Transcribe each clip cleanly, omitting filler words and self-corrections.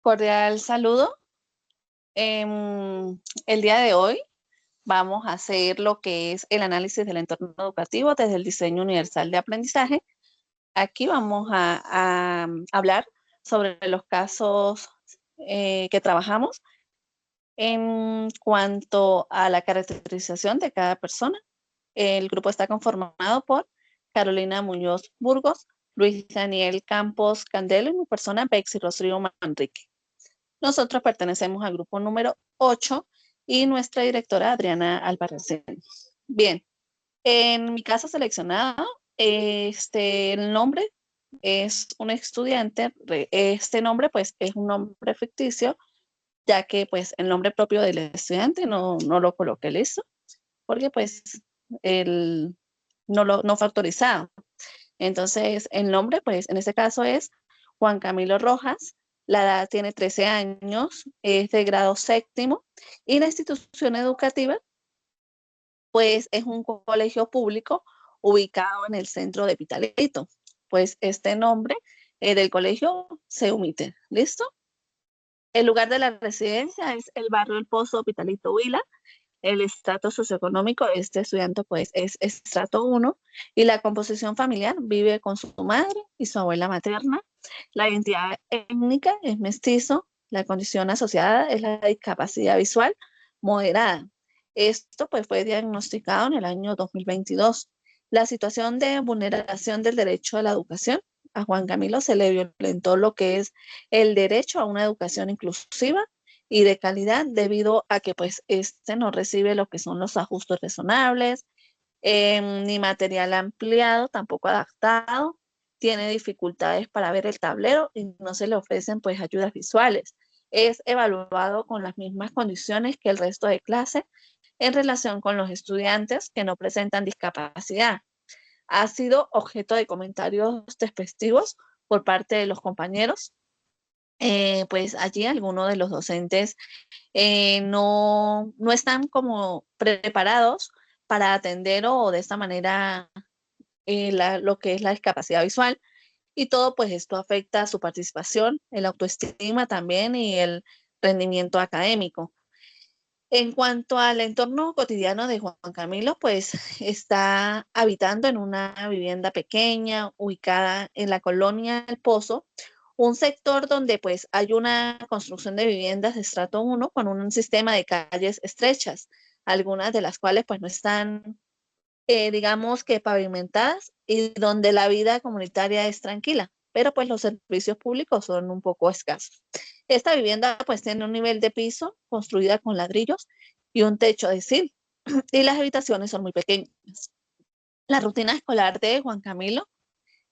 Cordial saludo. El día de hoy vamos a hacer lo que es el análisis del entorno educativo desde el diseño universal de aprendizaje. Aquí vamos a hablar sobre los casos que trabajamos en cuanto a la caracterización de cada persona. El grupo está conformado por Carolina Muñoz Burgos, Luis Daniel Campos Candelo y mi persona Bexy Rostrio Manrique. Nosotros pertenecemos al grupo número 8 y nuestra directora Adriana Albarracén. Bien, en mi caso seleccionado, el nombre es un estudiante. Este nombre pues es un nombre ficticio, ya que pues el nombre propio del estudiante no lo coloqué listo, porque pues el, no fue autorizado. Entonces, el nombre, pues, en este caso es Juan Camilo Rojas. La edad tiene 13 años, es de grado séptimo y la institución educativa, pues, es un colegio público ubicado en el centro de Pitalito. Pues, este nombre del colegio se omite. ¿Listo? El lugar de la residencia es el barrio El Pozo, Pitalito Huila. El estrato socioeconómico de este estudiante pues es estrato 1 y la composición familiar vive con su madre y su abuela materna. La identidad étnica es mestizo, la condición asociada es la discapacidad visual moderada. Esto pues fue diagnosticado en el año 2022. La situación de vulneración del derecho a la educación, a Juan Camilo se le violentó lo que es el derecho a una educación inclusiva y de calidad debido a que pues este no recibe lo que son los ajustes razonables, ni material ampliado, tampoco adaptado, tiene dificultades para ver el tablero y no se le ofrecen pues ayudas visuales. Es evaluado con las mismas condiciones que el resto de clase en relación con los estudiantes que no presentan discapacidad. Ha sido objeto de comentarios despectivos por parte de los compañeros. Pues allí algunos de los docentes no están como preparados para atender o de esta manera lo que es la discapacidad visual, y todo pues esto afecta su participación, el autoestima también y el rendimiento académico. En cuanto al entorno cotidiano de Juan Camilo, pues está habitando en una vivienda pequeña ubicada en la colonia El Pozo, un sector donde pues hay una construcción de viviendas de estrato 1 con un sistema de calles estrechas, algunas de las cuales pues no están, digamos que pavimentadas, y donde la vida comunitaria es tranquila, pero pues los servicios públicos son un poco escasos. Esta vivienda pues tiene un nivel de piso construida con ladrillos y un techo de zinc, y las habitaciones son muy pequeñas. La rutina escolar de Juan Camilo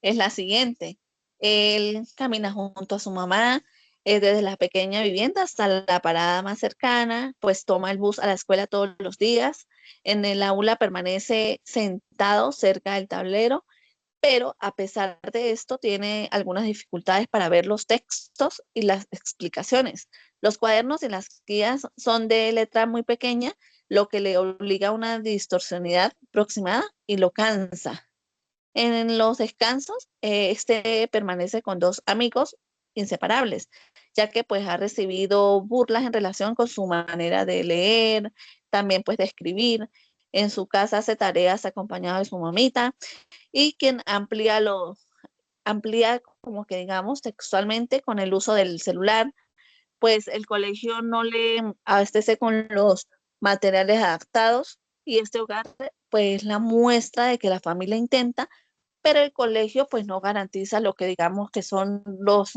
es la siguiente. Él camina junto a su mamá, desde la pequeña vivienda hasta la parada más cercana, pues toma el bus a la escuela todos los días. En el aula permanece sentado cerca del tablero, pero a pesar de esto tiene algunas dificultades para ver los textos y las explicaciones. Los cuadernos y las guías son de letra muy pequeña, lo que le obliga a una distorsionidad aproximada y lo cansa. En los descansos, este permanece con dos amigos inseparables, ya que pues ha recibido burlas en relación con su manera de leer, también pues de escribir. En su casa hace tareas acompañado de su mamita, y quien amplía como que digamos textualmente con el uso del celular. Pues el colegio no le abastece con los materiales adaptados, y este hogar pues la muestra de que la familia intenta, pero el colegio pues no garantiza lo que digamos que son los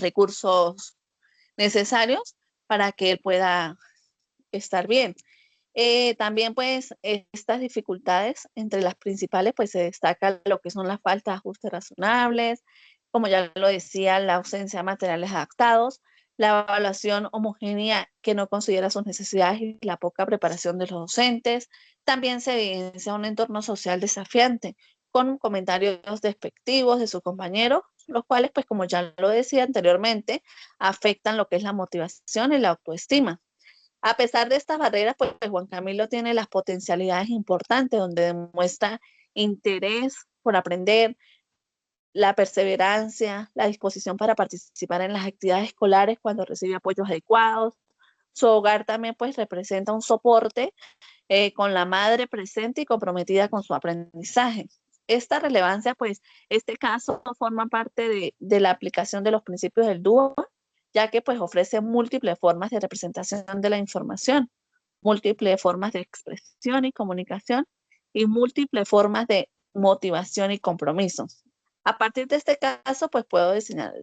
recursos necesarios para que él pueda estar bien. También pues estas dificultades, entre las principales pues se destaca lo que son las faltas de ajustes razonables, como ya lo decía, la ausencia de materiales adaptados, la evaluación homogénea que no considera sus necesidades y la poca preparación de los docentes. También se evidencia un entorno social desafiante, con comentarios despectivos de sus compañeros, los cuales pues como ya lo decía anteriormente, afectan lo que es la motivación y la autoestima. A pesar de estas barreras, pues Juan Camilo tiene las potencialidades importantes donde demuestra interés por aprender, la perseverancia, la disposición para participar en las actividades escolares cuando recibe apoyos adecuados. Su hogar también pues representa un soporte con la madre presente y comprometida con su aprendizaje. Esta relevancia, pues, este caso forma parte de la aplicación de los principios del dúo, ya que pues ofrece múltiples formas de representación de la información, múltiples formas de expresión y comunicación y múltiples formas de motivación y compromiso. A partir de este caso, pues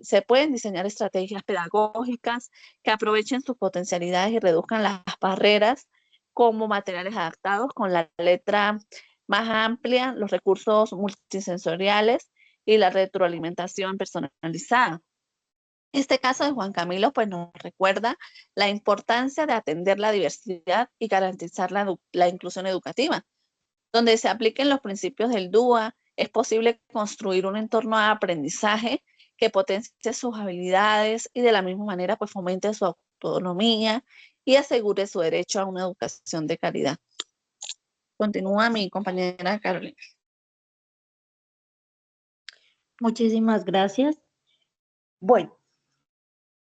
se pueden diseñar estrategias pedagógicas que aprovechen sus potencialidades y reduzcan las barreras, como materiales adaptados con la letra más amplia, los recursos multisensoriales y la retroalimentación personalizada. Este caso de Juan Camilo pues nos recuerda la importancia de atender la diversidad y garantizar la inclusión educativa. Donde se apliquen los principios del DUA, es posible construir un entorno de aprendizaje que potencie sus habilidades y de la misma manera pues fomente su autonomía y asegure su derecho a una educación de calidad. Continúa mi compañera Carolina. Muchísimas gracias. Bueno,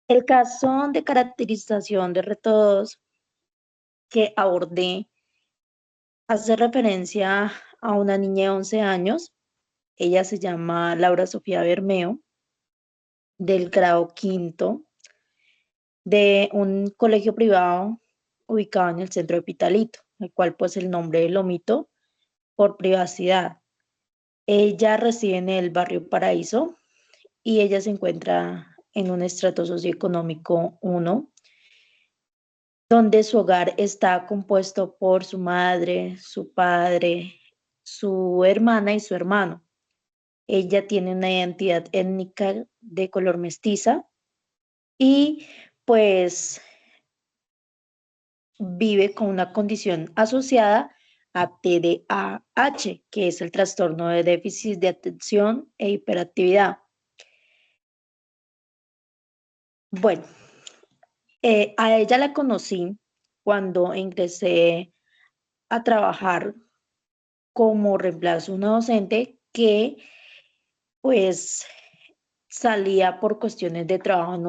el caso de caracterización de retos que abordé hace referencia a una niña de 11 años. Ella se llama Laura Sofía Bermeo, del grado quinto, de un colegio privado ubicado en el centro de Pitalito, el cual pues el nombre lo omito por privacidad. Ella reside en el barrio Paraíso y ella se encuentra en un estrato socioeconómico 1, donde su hogar está compuesto por su madre, su padre, su hermana y su hermano. Ella tiene una identidad étnica de color mestiza y pues vive con una condición asociada a TDAH, que es el trastorno de déficit de atención e hiperactividad. Bueno, a ella la conocí cuando ingresé a trabajar como reemplazo de una docente que pues salía por cuestiones de trabajo en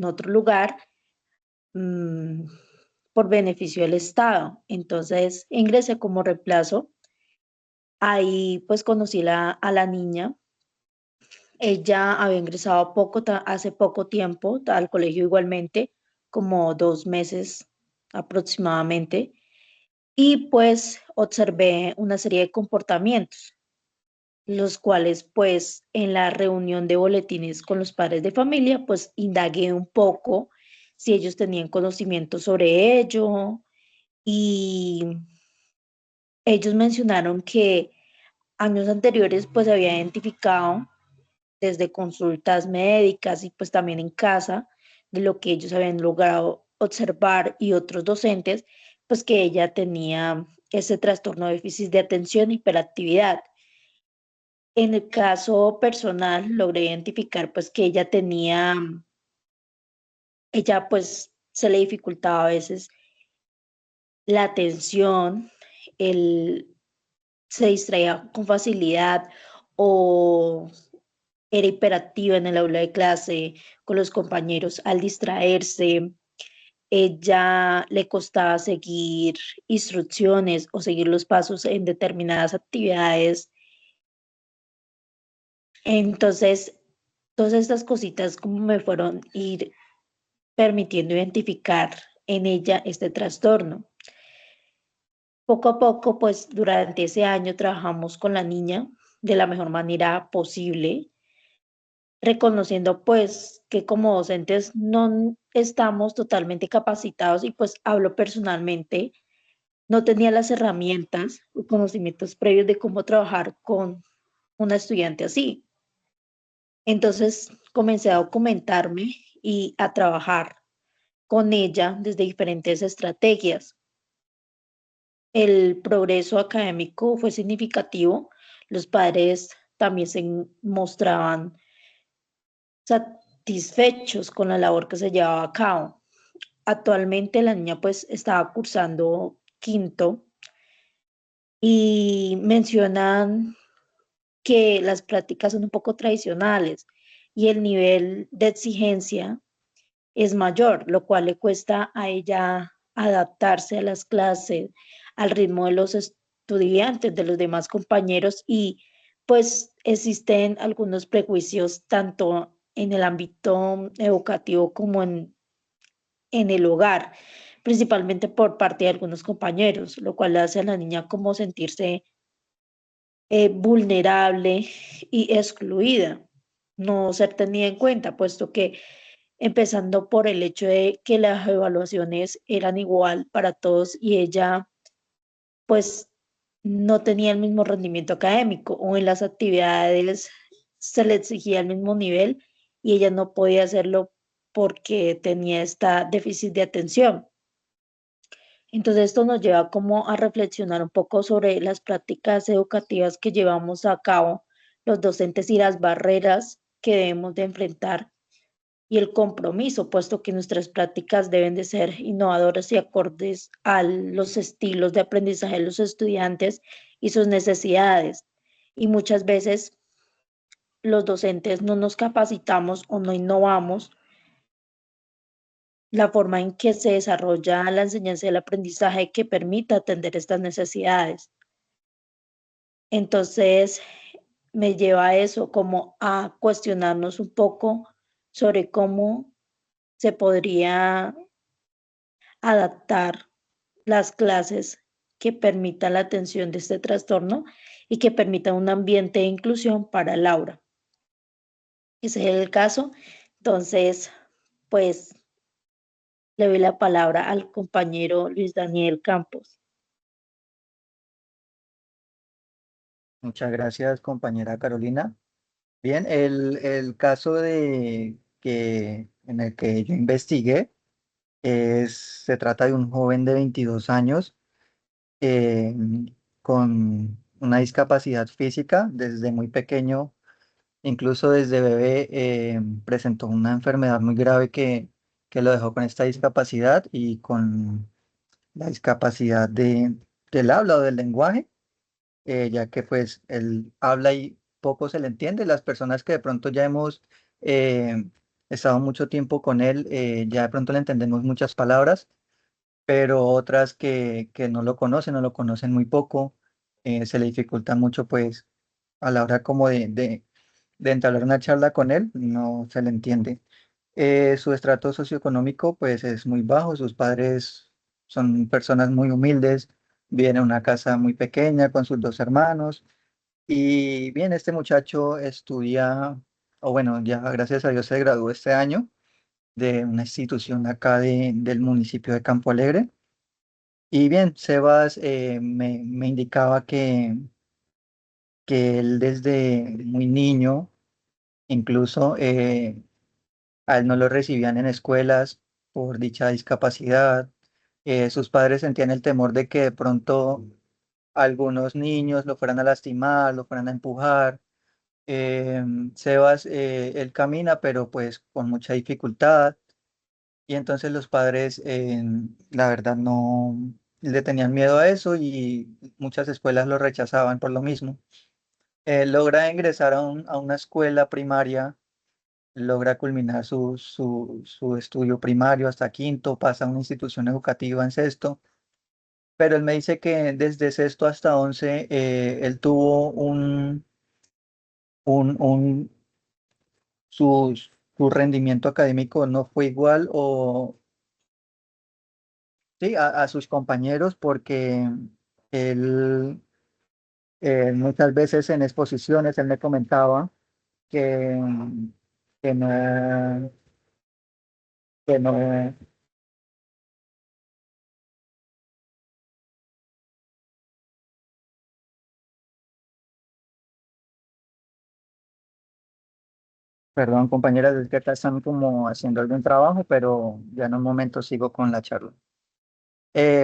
otro lugar mmm, por beneficio del Estado. Entonces ingresé como reemplazo. Ahí pues conocí a la niña. Ella había ingresado hace poco tiempo al colegio igualmente, como 2 meses aproximadamente, y pues observé una serie de comportamientos, los cuales pues en la reunión de boletines con los padres de familia, pues indagué un poco si ellos tenían conocimiento sobre ello y ellos mencionaron que años anteriores pues se había identificado desde consultas médicas y pues también en casa de lo que ellos habían logrado observar y otros docentes, pues que ella tenía ese trastorno de déficit de atención y hiperactividad. En el caso personal logré identificar pues que ella pues se le dificultaba a veces la atención, el, se distraía con facilidad o era hiperactiva en el aula de clase con los compañeros al distraerse. Ella le costaba seguir instrucciones o seguir los pasos en determinadas actividades. Entonces, todas estas cositas como me fueron ir permitiendo identificar en ella este trastorno. Poco a poco, pues durante ese año trabajamos con la niña de la mejor manera posible, reconociendo pues que como docentes no estamos totalmente capacitados y pues hablo personalmente, no tenía las herramientas o conocimientos previos de cómo trabajar con una estudiante así. Entonces comencé a documentarme y a trabajar con ella desde diferentes estrategias. El progreso académico fue significativo, los padres también se mostraban satisfechos con la labor que se llevaba a cabo. Actualmente la niña pues estaba cursando quinto y mencionan que las prácticas son un poco tradicionales y el nivel de exigencia es mayor, lo cual le cuesta a ella adaptarse a las clases, al ritmo de los estudiantes, de los demás compañeros y pues existen algunos prejuicios tanto en el ámbito educativo como en el hogar, principalmente por parte de algunos compañeros, lo cual hace a la niña como sentirse vulnerable y excluida, no ser tenida en cuenta, puesto que empezando por el hecho de que las evaluaciones eran igual para todos y ella pues no tenía el mismo rendimiento académico o en las actividades se le exigía el mismo nivel y ella no podía hacerlo porque tenía esta déficit de atención. Entonces esto nos lleva como a reflexionar un poco sobre las prácticas educativas que llevamos a cabo los docentes y las barreras que debemos de enfrentar y el compromiso, puesto que nuestras prácticas deben de ser innovadoras y acordes a los estilos de aprendizaje de los estudiantes y sus necesidades. Y muchas veces los docentes no nos capacitamos o no innovamos la forma en que se desarrolla la enseñanza y el aprendizaje que permita atender estas necesidades. Entonces, me lleva a eso, como a cuestionarnos un poco sobre cómo se podría adaptar las clases que permitan la atención de este trastorno y que permitan un ambiente de inclusión para Laura. Ese es el caso. Entonces, pues le doy la palabra al compañero Luis Daniel Campos. Muchas gracias, compañera Carolina. Bien, el caso en el que yo investigué se trata de un joven de 22 años eh, con una discapacidad física desde muy pequeño, incluso desde bebé, presentó una enfermedad muy grave que lo dejó con esta discapacidad y con la discapacidad del habla o del lenguaje, ya que pues él habla y poco se le entiende. Las personas que de pronto ya hemos eh, estado mucho tiempo con él, ya de pronto le entendemos muchas palabras, pero otras que no lo conocen muy poco, se le dificulta mucho pues a la hora como de entablar una charla con él, no se le entiende. Su estrato socioeconómico pues es muy bajo, sus padres son personas muy humildes, viven en una casa muy pequeña con sus dos hermanos y bien, este muchacho estudia, o bueno, ya gracias a Dios se graduó este año de una institución acá del municipio de Campo Alegre. Y bien, Sebas me indicaba que él desde muy niño, incluso a él no lo recibían en escuelas por dicha discapacidad. Sus padres sentían el temor de que de pronto algunos niños lo fueran a lastimar, lo fueran a empujar. Sebas, él camina, pero pues con mucha dificultad. Y entonces los padres, la verdad, no le tenían miedo a eso y muchas escuelas lo rechazaban por lo mismo. Logra ingresar a una escuela primaria, logra culminar su estudio primario hasta quinto, pasa a una institución educativa en sexto, pero él me dice que desde sexto hasta 11 él tuvo un su, su rendimiento académico no fue igual o sí, a sus compañeros porque él muchas veces en exposiciones él me comentaba que, que no, que no, perdón compañeras, es que acá están como haciendo algún trabajo, pero ya en un momento sigo con la charla.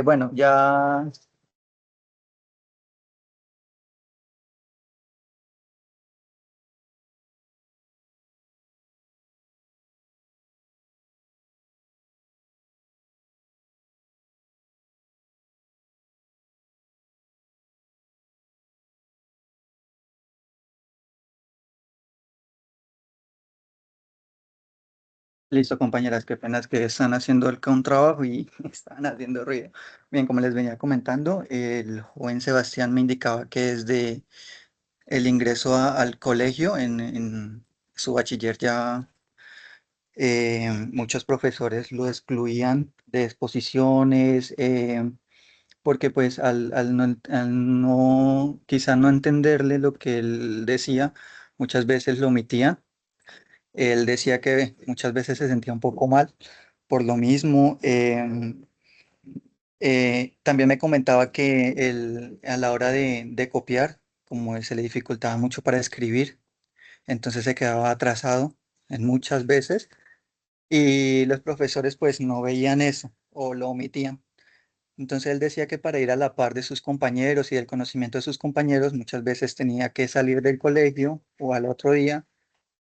Bueno, ya Listo, compañeras, qué penas que están haciendo un trabajo y están haciendo ruido. Bien, como les venía comentando, el joven Sebastián me indicaba que desde el ingreso al colegio, en su bachiller ya muchos profesores lo excluían de exposiciones, porque pues quizá no entenderle lo que él decía, muchas veces lo omitía. Él decía que muchas veces se sentía un poco mal por lo mismo. También me comentaba que él, a la hora de copiar, como se le dificultaba mucho para escribir, entonces se quedaba atrasado en muchas veces y los profesores pues no veían eso o lo omitían. Entonces él decía que para ir a la par de sus compañeros y del conocimiento de sus compañeros, muchas veces tenía que salir del colegio o al otro día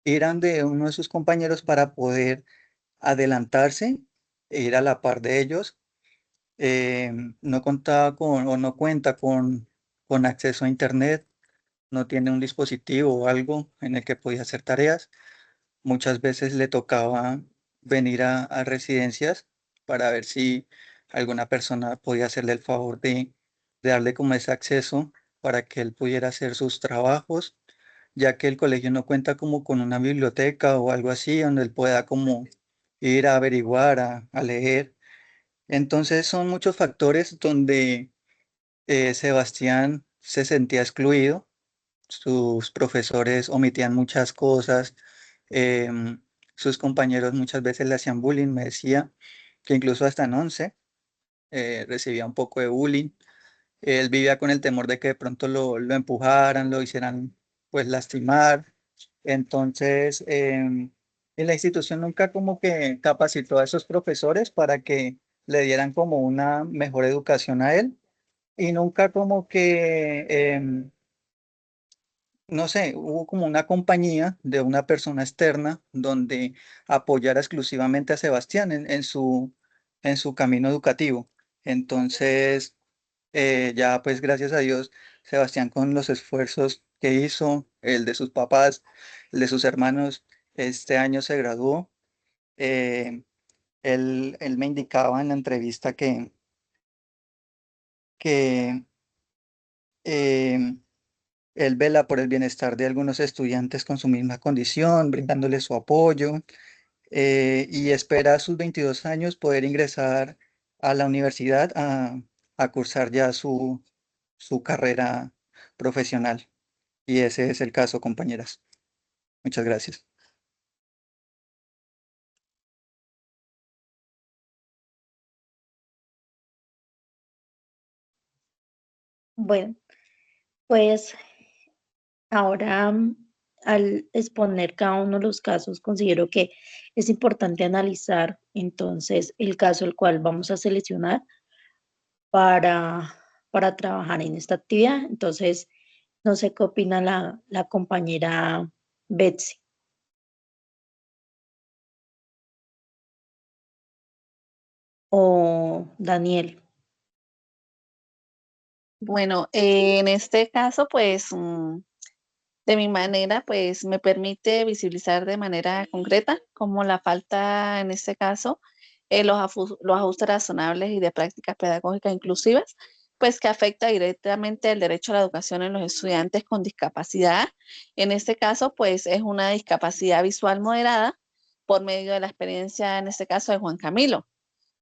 ir de uno de sus compañeros para poder adelantarse e ir a la par de ellos. No contaba con o no cuenta con acceso a internet, no tiene un dispositivo o algo en el que podía hacer tareas. Muchas veces le tocaba venir a residencias para ver si alguna persona podía hacerle el favor de darle como ese acceso para que él pudiera hacer sus trabajos, ya que el colegio no cuenta como con una biblioteca o algo así donde él pueda como ir a averiguar, a leer. Entonces son muchos factores donde Sebastián se sentía excluido, sus profesores omitían muchas cosas, em, sus compañeros muchas veces le hacían bullying, me decía que incluso hasta en 11 recibía un poco de bullying. Él vivía con el temor de que de pronto lo empujaran, lo hicieran pues lastimar. Entonces, en la institución nunca como que capacitó a esos profesores para que le dieran como una mejor educación a él y nunca como que no sé, hubo como una compañía de una persona externa donde apoyara exclusivamente a Sebastián en su camino educativo. Entonces, ya pues gracias a Dios, Sebastián con los esfuerzos que hizo, el de sus papás, el de sus hermanos, este año se graduó. Eh, él me indicaba en la entrevista que em, él vela por el bienestar de algunos estudiantes con su misma condición, brindándoles su apoyo, y espera a sus 22 años poder ingresar a la universidad a cursar ya su carrera profesional. Y ese es el caso, compañeras. Muchas gracias. Bueno, pues ahora al exponer cada uno de los casos, considero que es importante analizar entonces el caso el cual vamos a seleccionar para, para trabajar en esta actividad. Entonces, no sé qué opina la compañera Betsy o Daniel. Bueno, en este caso, pues de mi manera, pues me permite visibilizar de manera concreta cómo la falta, en este caso, los ajustes razonables y de prácticas pedagógicas inclusivas, pues que afecta directamente el derecho a la educación en los estudiantes con discapacidad. En este caso, pues es una discapacidad visual moderada por medio de la experiencia, en este caso, de Juan Camilo,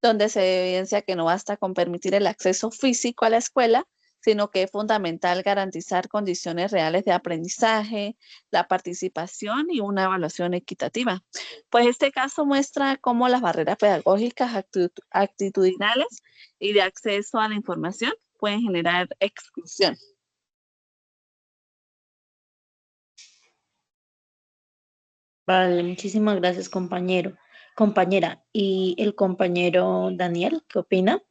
donde se evidencia que no basta con permitir el acceso físico a la escuela, sino que es fundamental garantizar condiciones reales de aprendizaje, la participación y una evaluación equitativa. Pues este caso muestra cómo las barreras pedagógicas, actitudinales y de acceso a la información pueden generar exclusión. Vale, muchísimas gracias, compañero. Compañera, ¿y el compañero Daniel, qué opina?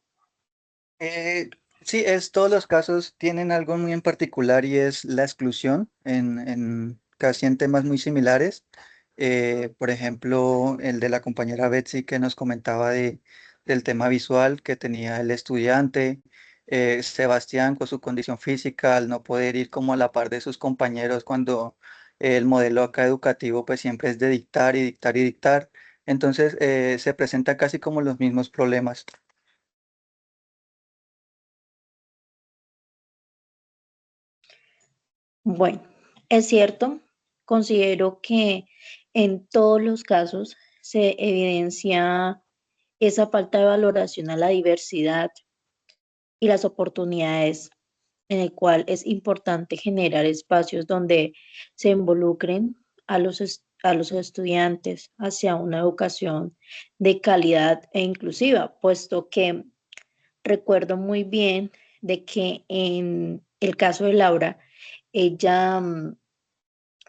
Eh, sí, todos los casos tienen algo muy en particular y es la exclusión casi en temas muy similares. Por ejemplo, el de la compañera Betsy que nos comentaba del tema visual que tenía el estudiante, Sebastián con su condición física, al no poder ir como a la par de sus compañeros cuando el modelo acá educativo pues siempre es de dictar y dictar y dictar. Entonces, se presentan casi como los mismos problemas. Bueno, es cierto, considero que en todos los casos se evidencia esa falta de valoración a la diversidad y las oportunidades, en el cual es importante generar espacios donde se involucren a los estudiantes hacia una educación de calidad e inclusiva, puesto que recuerdo muy bien de que en el caso de Laura, ella,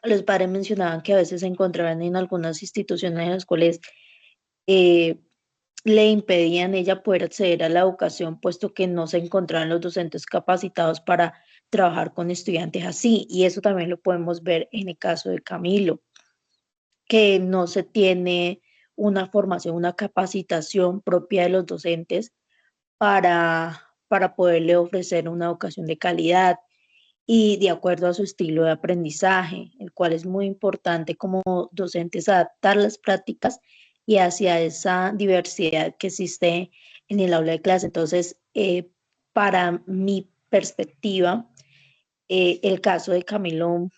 los padres mencionaban que a veces se encontraban en algunas instituciones en las cuales eh, le impedían ella poder acceder a la educación, puesto que no se encontraban los docentes capacitados para trabajar con estudiantes así. Y eso también lo podemos ver en el caso de Camilo, que no se tiene una formación, una capacitación propia de los docentes para poderle ofrecer una educación de calidad y de acuerdo a su estilo de aprendizaje, el cual es muy importante como docentes adaptar las prácticas y hacia esa diversidad que existe en el aula de clase. Entonces, para mi perspectiva, el caso de Camilo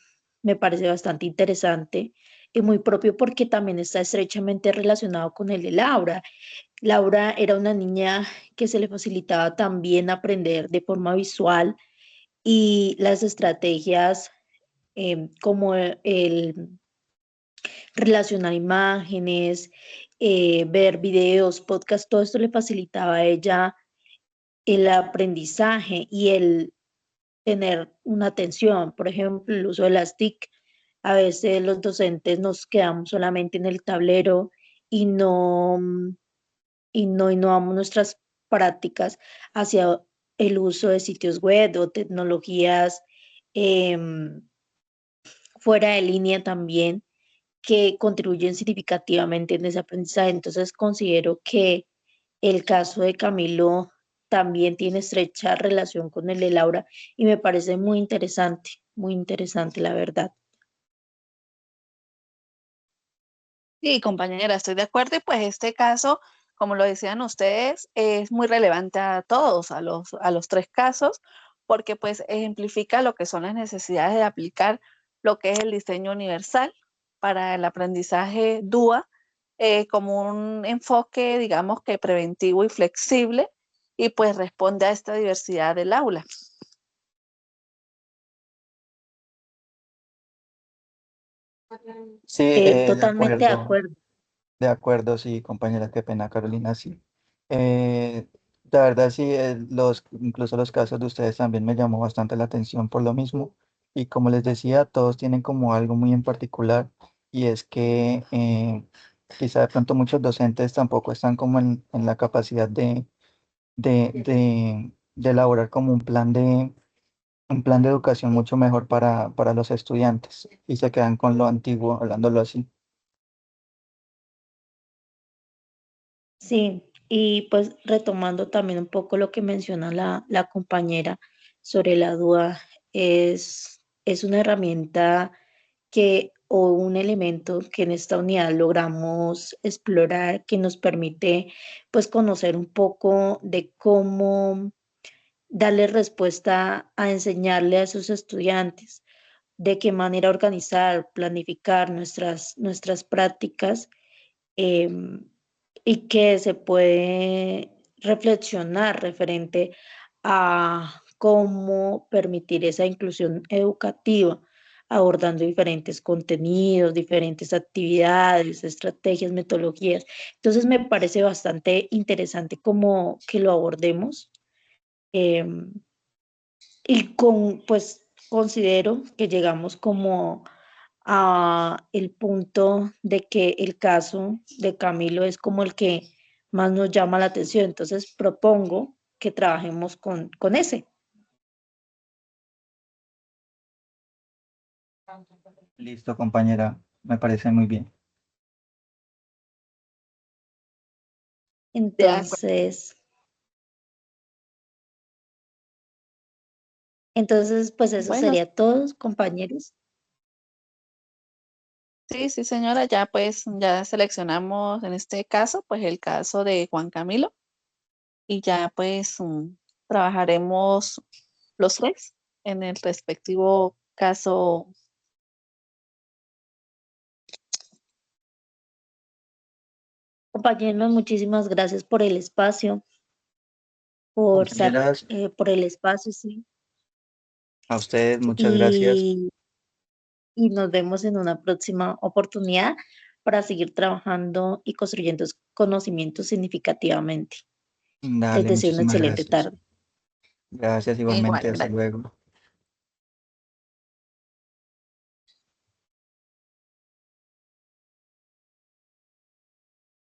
me parece bastante interesante y muy propio porque también está estrechamente relacionado con el de Laura. Laura era una niña que se le facilitaba también aprender de forma visual y las estrategias como el relacionar imágenes, ver videos, podcast, todo esto le facilitaba a ella el aprendizaje y el tener una atención. Por ejemplo, el uso de las TIC. A veces los docentes nos quedamos solamente en el tablero y no innovamos nuestras prácticas hacia el uso de sitios web o tecnologías em, fuera de línea también que contribuyen significativamente en ese aprendizaje. Entonces considero que el caso de Camilo también tiene estrecha relación con el de Laura y me parece muy interesante la verdad. Sí, compañera, estoy de acuerdo y pues este caso, como lo decían ustedes, es muy relevante a todos, a los tres casos, porque pues ejemplifica lo que son las necesidades de aplicar lo que es el diseño universal para el aprendizaje DUA, como un enfoque, digamos que preventivo y flexible, y pues responde a esta diversidad del aula. Sí, Totalmente de acuerdo. de acuerdo, sí, compañera, qué pena, Carolina, sí. La verdad, sí, incluso los casos de ustedes también me llamó bastante la atención por lo mismo. Y como les decía, todos tienen como algo muy en particular y es que quizá de pronto muchos docentes tampoco están como en la capacidad de elaborar como un plan de educación mucho mejor para los estudiantes y se quedan con lo antiguo, hablándolo así. Sí, y pues retomando también un poco lo que menciona la compañera sobre la duda, es una herramienta que o un elemento que en esta unidad logramos explorar que nos permite pues conocer un poco de cómo darle respuesta a enseñarle a sus estudiantes, de qué manera organizar, planificar nuestras prácticas em, y que se puede reflexionar referente a cómo permitir esa inclusión educativa, abordando diferentes contenidos, diferentes actividades, estrategias, metodologías. Entonces me parece bastante interesante como que lo abordemos em, y pues considero que llegamos como a el punto de que el caso de Camilo es como el que más nos llama la atención. Entonces propongo que trabajemos con ese. Listo, compañera, me parece muy bien. De acuerdo. Entonces, pues eso Bueno, sería todo, compañeros. Sí, sí, señora, ya pues ya seleccionamos en este caso, pues el caso de Juan Camilo y ya pues trabajaremos los tres en el respectivo caso. Compañeros, muchísimas gracias por el espacio, Compañeras, por el espacio, sí, a ustedes muchas gracias. y, y nos vemos en una próxima oportunidad para seguir trabajando y construyendo conocimientos significativamente. Les Dale, deseo una muchísimas excelente gracias. tarde. Gracias Igual, igualmente, hasta gracias. luego.